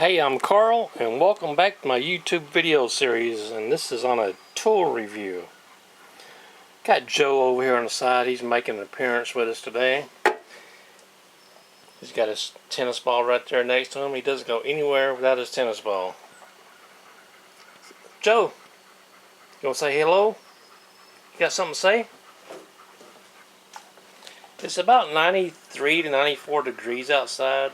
Hey, I'm Carl, and welcome back to my YouTube video series, and this is on a tool review. Got Joe over here on the side. He's making an appearance with us today. He's got his tennis ball right there next to him. He doesn't go anywhere without his tennis ball. Joe, you want to say hello? You got something to say? It's about 93 to 94 degrees outside.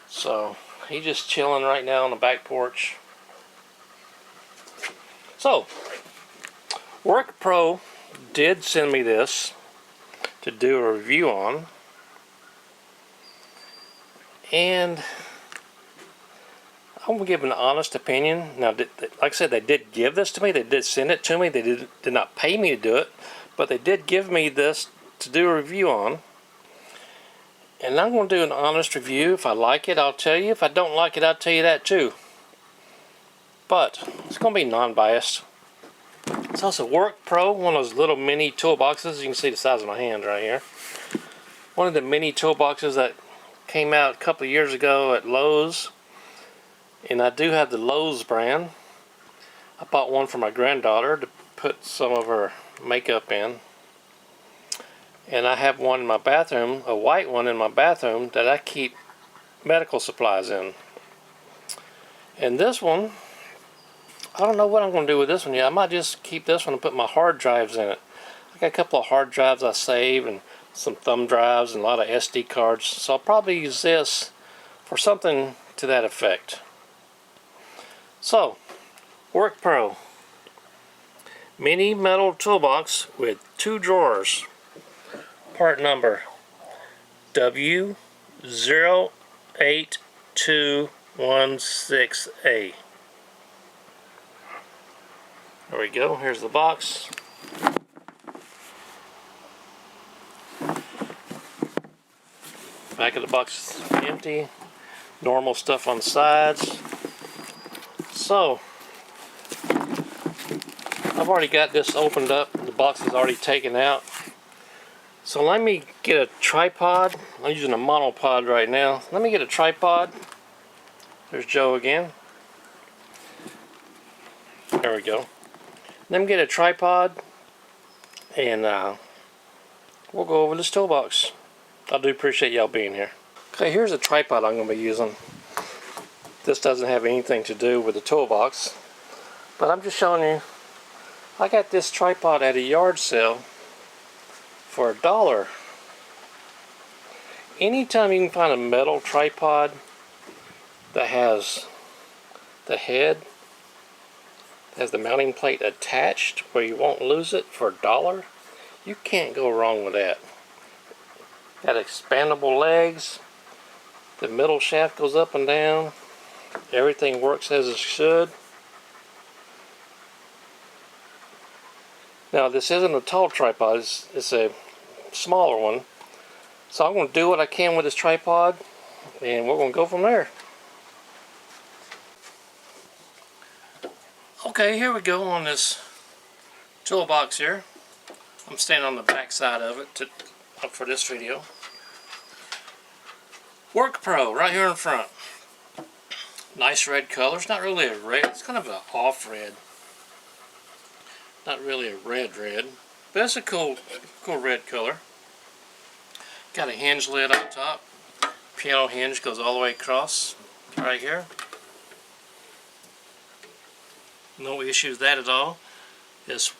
So, he's just chilling right now on the back porch. So, WORKPRO did send me this to do a review on. And I'm going to give an honest opinion. Now, like I said, they did give this to me. They did send it to me. They did not pay me to do it. But they did give me this to do a review on. And I'm going to do an honest review. If I like it, I'll tell you. If I don't like it, I'll tell you that too. But it's going to be non-biased. It's also WORKPRO, one of those little mini toolboxes. You can see the size of my hand right here. One of the mini toolboxes that came out a couple of years ago at Lowe's. And I do have the Lowe's brand. I bought one for my granddaughter to put some of her makeup in. And I have one in my bathroom, a white one in my bathroom that I keep medical supplies in. And this one, I don't know what I'm going to do with this one yet. I might just keep this one and put my hard drives in it. I got a couple of hard drives I saved and some thumb drives and a lot of SD cards. So I'll probably use this for something to that effect. So, WORKPRO. Mini metal toolbox with 2 drawers. Part number W08216A. There we go. Here's the box. Back of the box is empty. Normal stuff on the sides. So, I've already got this opened up. The box is already taken out. So let me get a tripod. I'm using a monopod right now. Let me get a tripod. There's Joe again. There we go. Let me get a tripod and we'll go over this toolbox. I do appreciate y'all being here. Okay, here's a tripod I'm going to be using. This doesn't have anything to do with the toolbox, but I'm just showing you. I got this tripod at a yard sale for $1. Anytime you can find a metal tripod that has the head, has the mounting plate attached where you won't lose it for $1, you can't go wrong with that. Got expandable legs. The middle shaft goes up and down. Everything works as it should. Now this isn't a tall tripod, it's a smaller one. So I'm going to do what I can with this tripod and we're going to go from there. Okay, here we go on this toolbox here. I'm standing on the back side of it for this video. WORKPRO right here in front. Nice red color. It's not really a red, it's kind of an off red. Not really a red, but it's a cool red color. Got a hinge lid on top. Piano hinge goes all the way across right here. No issues with that at all. It's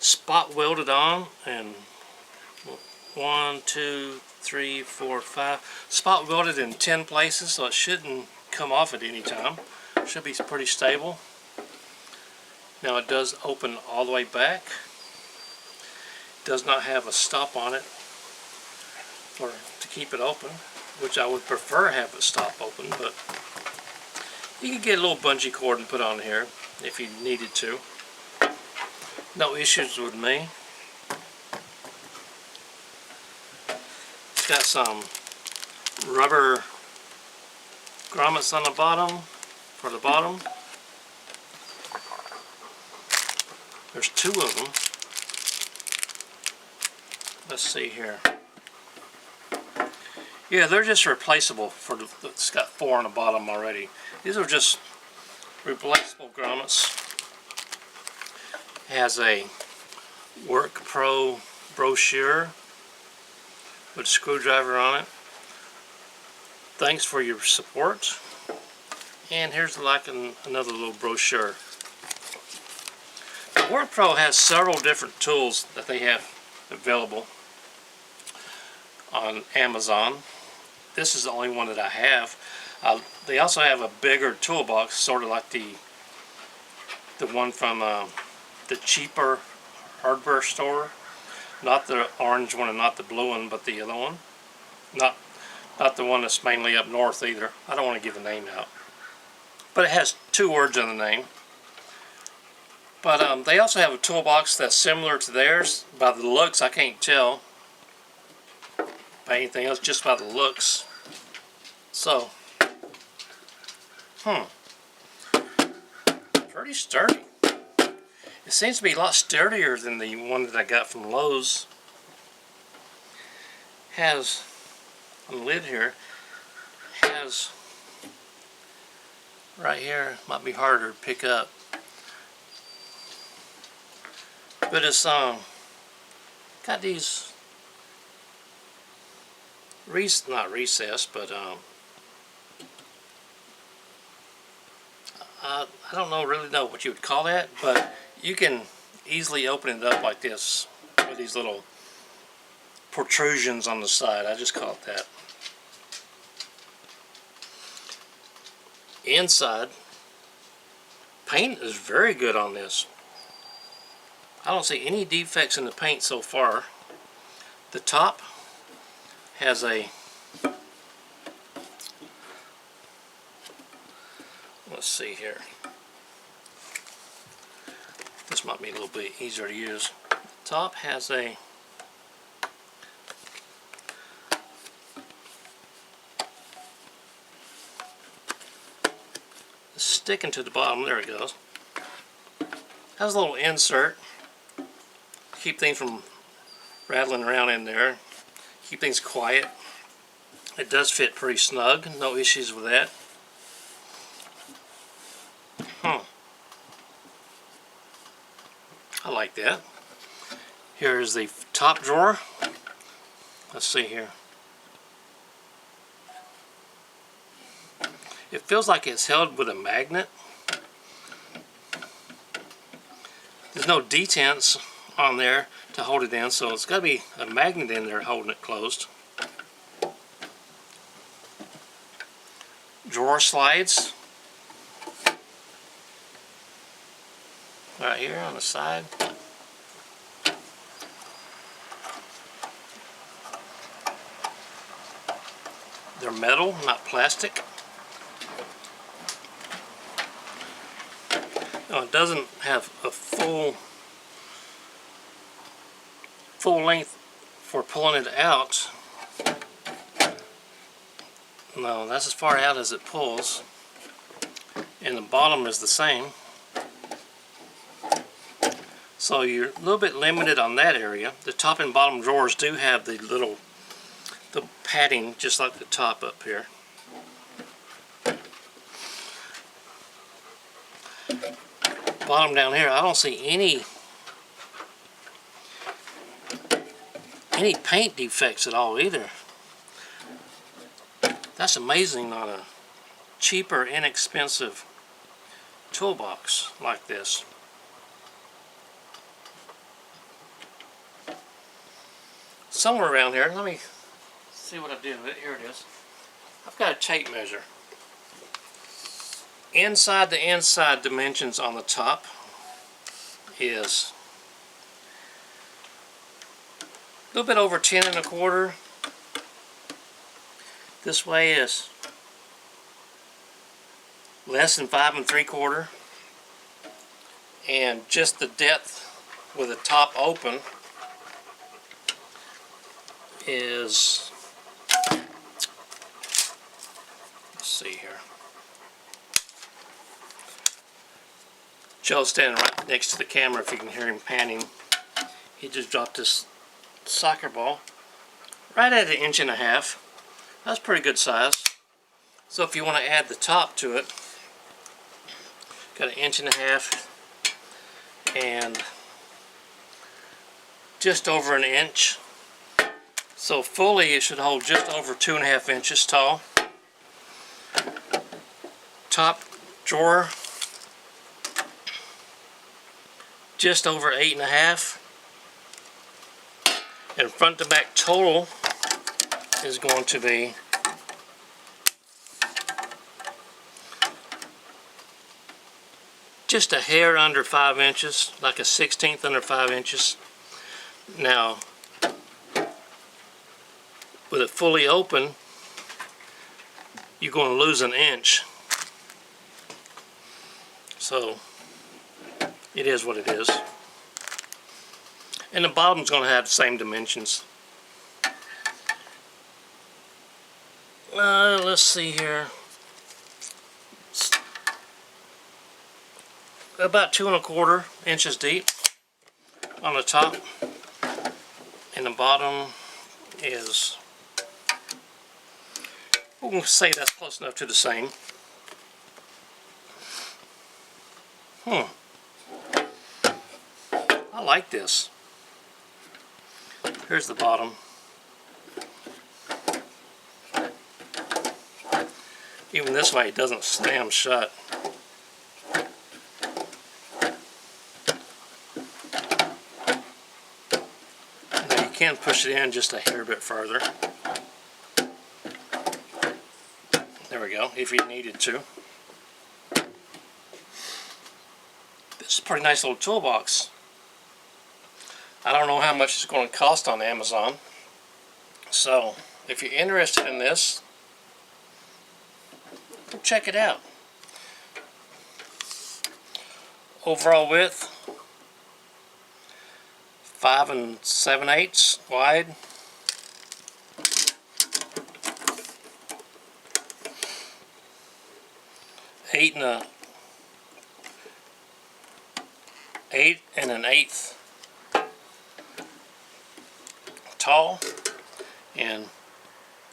spot welded on, and 1, 2, 3, 4, 5 spot welded in 10 places, so it shouldn't come off at any time. Should be pretty stable. Now it does open all the way back. Does not have a stop on it to keep it open, which I would prefer have a stop open, but you could get a little bungee cord and put on here if you needed to. No issues with me. It's got some rubber grommets on the bottom for the bottom. There's 2 of them. Let's see here. Yeah, they're just replaceable. It's got 4 on the bottom already. These are just replaceable grommets. It has a WORKPRO brochure with a screwdriver on it. Thanks for your support. And here's like another little brochure. WORKPRO has several different tools that they have available on Amazon. This is the only one that I have. They also have a bigger toolbox, sort of like the one from the cheaper hardware store. Not the orange one and not the blue one, but the other one. Not the one that's mainly up north either. I don't want to give the name out. But it has 2 words in the name. But they also have a toolbox that's similar to theirs. By the looks, I can't tell by anything else, just by the looks. So, pretty sturdy. It seems to be a lot sturdier than the one that I got from Lowe's. Has, on the lid here, has, right here, might be harder to pick up. But it's got these not recessed, but I don't really know what you would call that, but you can easily open it up like this with these little protrusions on the side. I just call it that. Inside, paint is very good on this. I don't see any defects in the paint so far. The top has a, let's see here. This might be a little bit easier to use. The top has a sticking to the bottom. There it goes. Has a little insert. Keep things from rattling around in there. Keep things quiet. It does fit pretty snug. No issues with that. I like that. Here is the top drawer. Let's see here. It feels like it's held with a magnet. There's no detents on there to hold it in, so it's got to be a magnet in there holding it closed. Drawer slides right here on the side. They're metal, not plastic. No, it doesn't have a full length for pulling it out. No, that's as far out as it pulls. And the bottom is the same. So you're a little bit limited on that area. The top and bottom drawers do have the padding just like the top up here. Bottom down here, I don't see any paint defects at all either. That's amazing on a cheaper, inexpensive toolbox like this. Somewhere around here, let me see what I did with it. Here it is. I've got a tape measure. Inside the inside dimensions on the top is a little bit over 10 1/4. This way is less than 5 3/4. And just the depth with the top open is, let's see here. Joe's standing right next to the camera if you can hear him panning. He just dropped this soccer ball right at 1.5 inches. That's pretty good size. So if you want to add the top to it, got 1.5 inches and just over 1 inch. So fully it should hold just over 2.5 inches tall. Top drawer, just over 8.5. And front to back total is going to be just a hair under 5 inches, like a 1/16 under 5 inches. Now, with it fully open, you're going to lose 1 inch. So, it is what it is. And the bottom's going to have the same dimensions. Let's see here. About 2¼ inches deep on the top, and the bottom is, we'll say that's close enough to the same. I like this. Here's the bottom. Even this way it doesn't slam shut. Now you can push it in just a hair bit further. There we go, if you needed to. This is a pretty nice little toolbox. I don't know how much it's going to cost on Amazon. So, if you're interested in this, go check it out. Overall width, 5 7/8 wide. Eight and 1/8 tall, and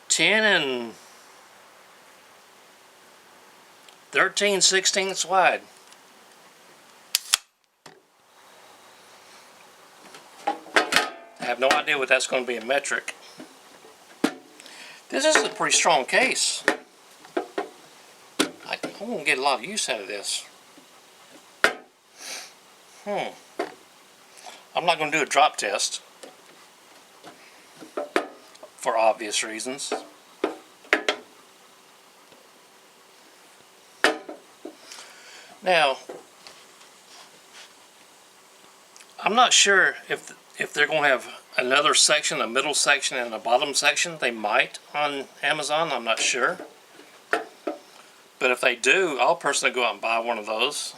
10 13/16 wide. I have no idea what that's going to be in metric. This is a pretty strong case. I'm going to get a lot of use out of this. I'm not going to do a drop test for obvious reasons. Now, I'm not sure if they're going to have another section, a middle section and a bottom section. They might on Amazon, I'm not sure. But if they do, I'll personally go out and buy one of those.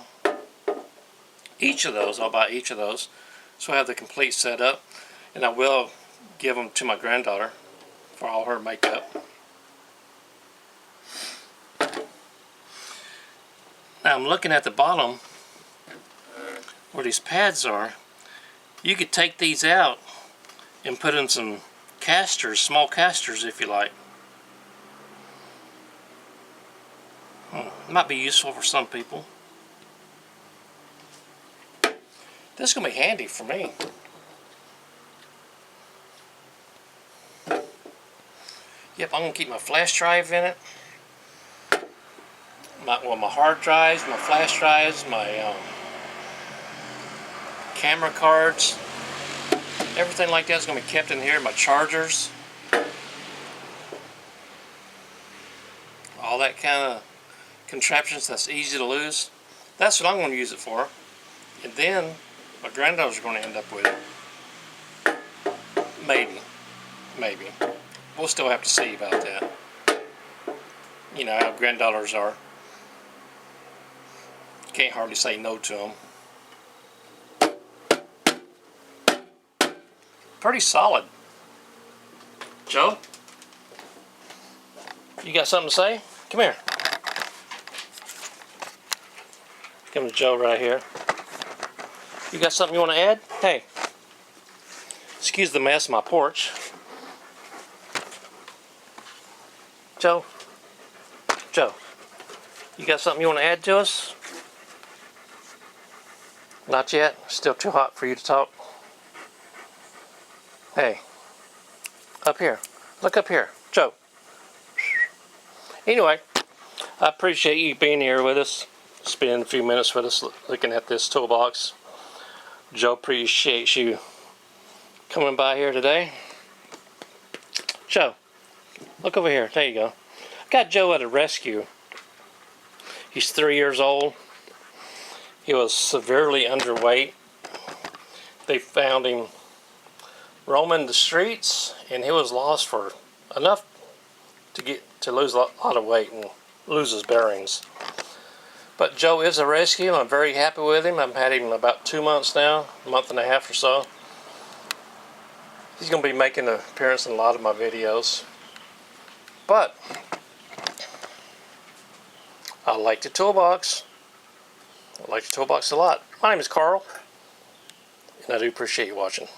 Each of those, I'll buy each of those. So I have the complete setup. And I will give them to my granddaughter for all her makeup. Now I'm looking at the bottom where these pads are. You could take these out and put in some casters, small casters if you like. Might be useful for some people. This is going to be handy for me. Yep, I'm going to keep my flash drive in it. My hard drives, my flash drives, my camera cards, everything like that is going to be kept in here. My chargers, all that kind of contraptions that's easy to lose. That's what I'm going to use it for. And then my granddaughter's going to end up with it. Maybe. We'll still have to see about that. You know how granddaughters are. Can't hardly say no to them. Pretty solid. Joe? You got something to say? Come here. Come to Joe right here. You got something you want to add? Hey. Excuse the mess of my porch. Joe? Joe, you got something you want to add to us? Not yet? Still too hot for you to talk? Hey, up here. Look up here. Joe. Anyway, I appreciate you being here with us, spending a few minutes with us looking at this toolbox. Joe appreciates you coming by here today. Joe, look over here. There you go. I got Joe at a rescue. He's 3 years old. He was severely underweight. They found him roaming the streets, and he was lost for enough to lose a lot of weight and lose his bearings. But Joe is a rescue. I'm very happy with him. I've had him about 2 months now, a month and a half or so. He's going to be making an appearance in a lot of my videos. But I like the toolbox. I like the toolbox a lot. My name is Carl, and I do appreciate you watching.